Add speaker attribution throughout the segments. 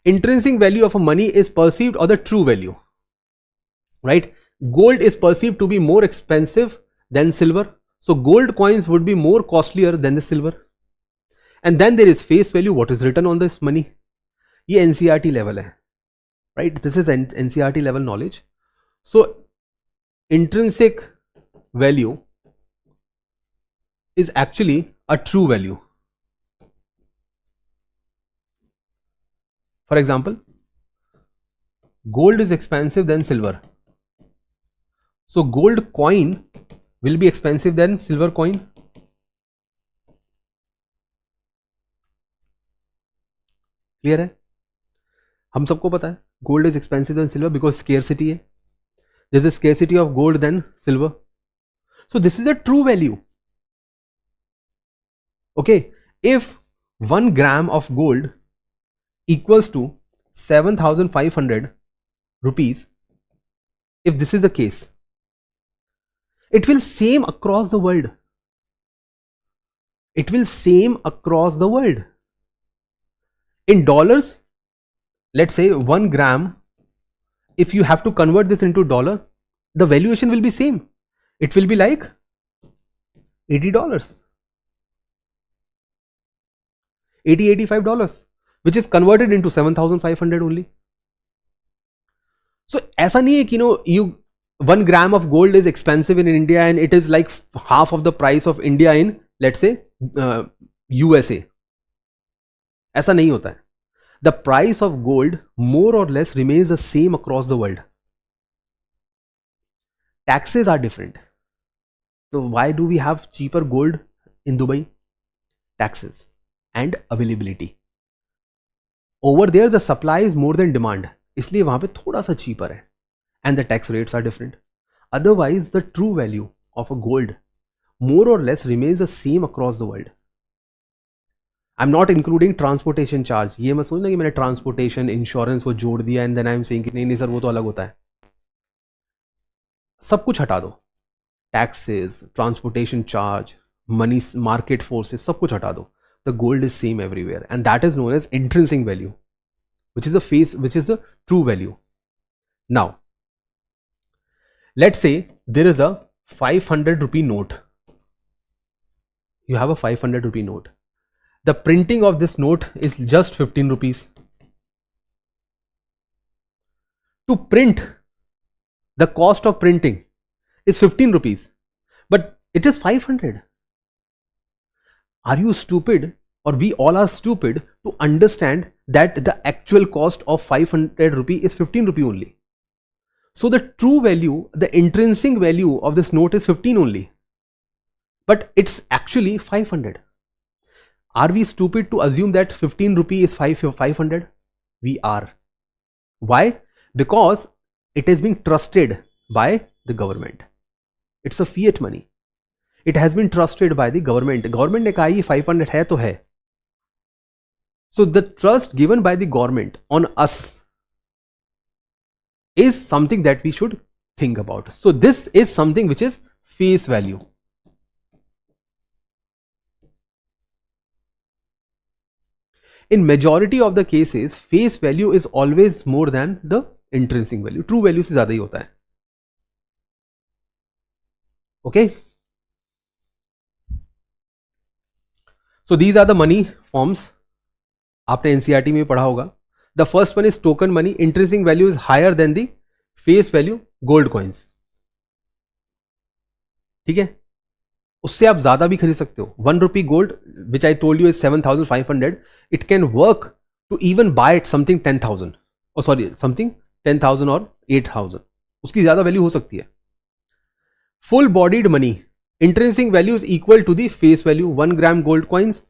Speaker 1: Intrinsic value of a money is perceived or the true value, right? Gold is perceived to be more expensive than silver, so gold coins would be more costlier than the silver. And then there is face value, what is written on this money. ये NCERT level है, right? This is NCERT level knowledge. So intrinsic value is actually a true value. For example, gold is expensive than silver, so gold coin will be expensive than silver coin. Clear है? हम सबको पता है gold is expensive than silver because scarcity है. There is a scarcity of gold than silver. So this is a true value. Okay, if 1 gram of gold equals to 7,500 rupees, if this is the case, it will same across the world. It will same across the world. In dollars, let's say 1 gram, if you have to convert this into dollar, the valuation will be same. It will be like $80, $85, which is converted into 7,500 only. So ऐसा नहीं है कि you 1 gram of gold is expensive in India and it is like half of the price of India in, let's say, USA. ऐसा नहीं होता है. The price of gold more or less remains the same across the world. Taxes are different. So why do we have cheaper gold in Dubai? Taxes and availability. Over there the supply is more than demand, इसलिए वहां पे थोड़ा सा cheaper है, and the tax rates are different. Otherwise the true value of a gold more or less remains the same across the world. I'm not including transportation charge. ये मत सोचना कि मैंने transportation insurance को जोड़ दिया and then I'm saying कि नहीं सर वो तो अलग होता है. सब कुछ हटा दो, taxes, transportation charge, money, market forces, सब कुछ हटा दो. The gold is same everywhere, and that is known as intrinsic value, which is the true value. Now, let's say there is a 500 rupee note. You have a 500 rupee note. The printing of this note is just 15 rupees. To print, the cost of printing is 15 rupees, but it is 500. Are you stupid, or we all are stupid to understand that the actual cost of 500 rupee is 15 rupee only? So the true value, the intrinsic value of this note is 15 only, but it's actually 500. Are we stupid to assume that 15 rupee is 500? We are. Why? Because it has been trusted by the government. It's a fiat money. It has been trusted by the government. Government ने कहा ये 500 है तो है. So the trust given by the government on us is something that we should think about. So this is something which is face value. In majority of the cases, face value is always more than the intrinsic value. True value से ज़्यादा ही होता है. Okay. So these are the money forms. आपने NCERT में पढ़ा होगा. The first one is token money. Intrinsic value is higher than the face value. Gold coins. ठीक है, उससे आप ज्यादा भी खरीद सकते हो. 1 rupee gold, which I told you is 7,500. It can work to even buy it something 10,000. Oh sorry, something 10,000 or 8,000. उसकी ज्यादा वैल्यू हो सकती है. Full bodied money. Intrinsic value is equal to the face value. 1 gram gold coins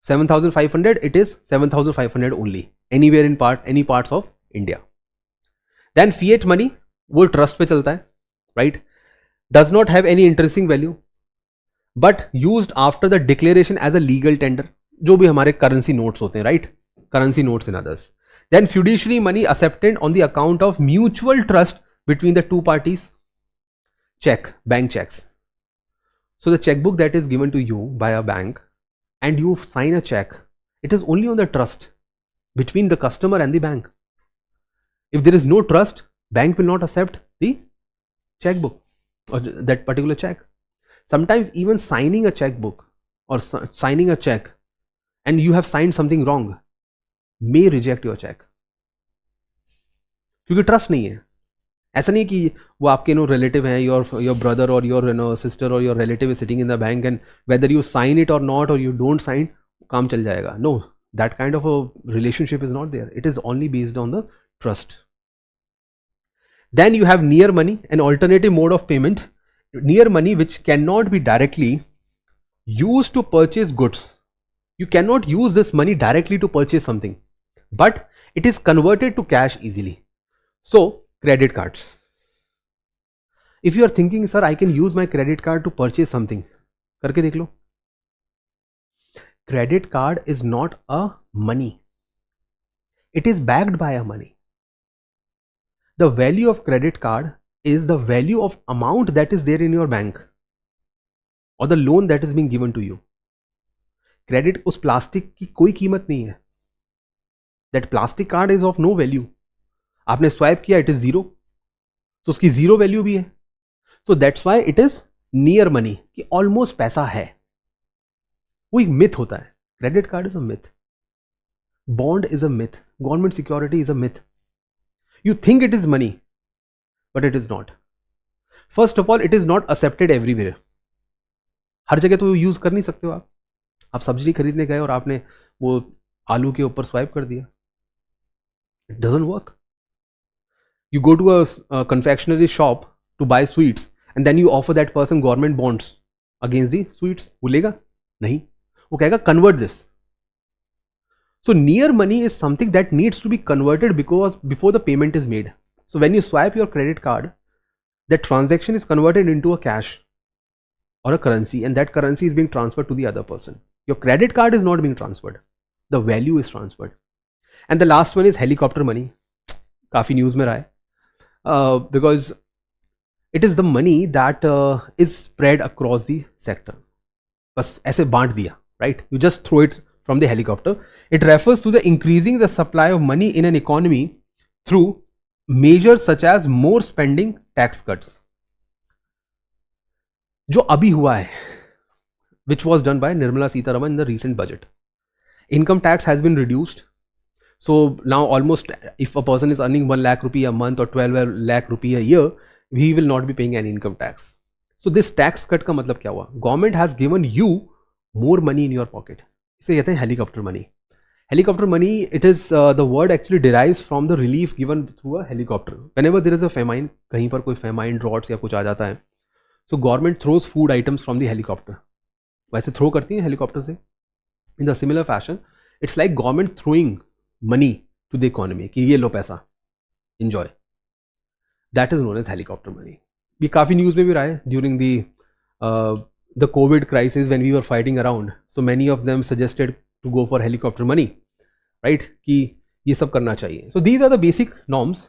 Speaker 1: 7,500. It is 7,500 only. Anywhere in any parts of India. Then fiat money, वो trust पे चलता है, right? Does not have any intrinsic value, but used after the declaration as a legal tender. जो भी हमारे currency notes होते हैं, right? Currency notes and others. Then fiduciary money accepted on the account of mutual trust between the two parties. Check, bank checks. So the checkbook that is given to you by a bank and you sign a check, it is only on the trust. between the customer and the bank. If there is no trust, bank will not accept the checkbook or that particular check. Sometimes even signing a checkbook or signing a check and you have signed something wrong may reject your check, क्योंकि trust नहीं है. ऐसा नहीं कि वो आपके relative हैं, your brother और योर सिस्टर और your relative is sitting in the bank and whether you sign it और नॉट और यू डोंट साइन, काम चल जाएगा. No, that kind of a relationship is not there. It is only based on the trust. Then you have near money, an alternative mode of payment. Near money which cannot be directly used to purchase goods. You cannot use this money directly to purchase something, but it is converted to cash easily. So, credit cards. If you are thinking, sir, I can use my credit card to purchase something, करके देख लो. Credit card is not a money. It is backed by a money. The value of credit card is the value of amount that is there in your bank or the loan that is being given to you. Credit उस plastic की कोई कीमत नहीं है. That plastic card is of no value. आपने swipe किया, it is zero, तो उसकी zero value भी है. So that's why it is near money, कि almost पैसा है. वो एक myth होता है. Credit card is a myth. Bond is a myth. Government security is a myth. You think it is money, but it is not. First of all, it is not accepted everywhere. हर जगह तो use कर नहीं सकते हो आप. आप सब्जी खरीदने गए और आपने वो आलू के ऊपर स्वाइप कर दिया. It doesn't work. You go to a confectionery shop to buy sweets and then you offer that person government bonds against the sweets. वो लेगा नहीं, वो कहेगा convert this. So near money is something that needs to be converted because before the payment is made. So when you swipe your credit card, that transaction is converted into a cash or a currency, and that currency is being transferred to the other person. Your credit card is not being transferred. The value is transferred. And the last one is helicopter money. काफी news में रहा है, because it is the money that is spread across the sector. बस ऐसे बांट दिया, right? You just throw it from the helicopter. It refers to the increasing the supply of money in an economy through measures such as more spending, tax cuts. जो अभी हुआ है, which was done by Nirmala Sitharaman in the recent budget. Income tax has been reduced. So now almost if a person is earning 1 lakh rupee a month or 12 lakh rupee a year, he will not be paying an income tax. So this tax cut का मतलब क्या हुआ? Government has given you more money in your pocket. इसे कहते हैं helicopter money. Helicopter money, it is the word actually derives from the relief given through a helicopter. Whenever there is a famine, कहीं पर कोई famine, droughts या कुछ आ जाता है, so government throws food items from the helicopter. वैसे throw करती है हेलीकॉप्टर से. In the similar fashion, it's like government throwing money to the economy कि ये लो पैसा, enjoy. That is known as helicopter money. ये काफ़ी न्यूज़ में भी रहा है during the COVID crisis when we were fighting around. So many of them suggested to go for helicopter money, right? कि ये सब करना चाहिए. So these are the basic norms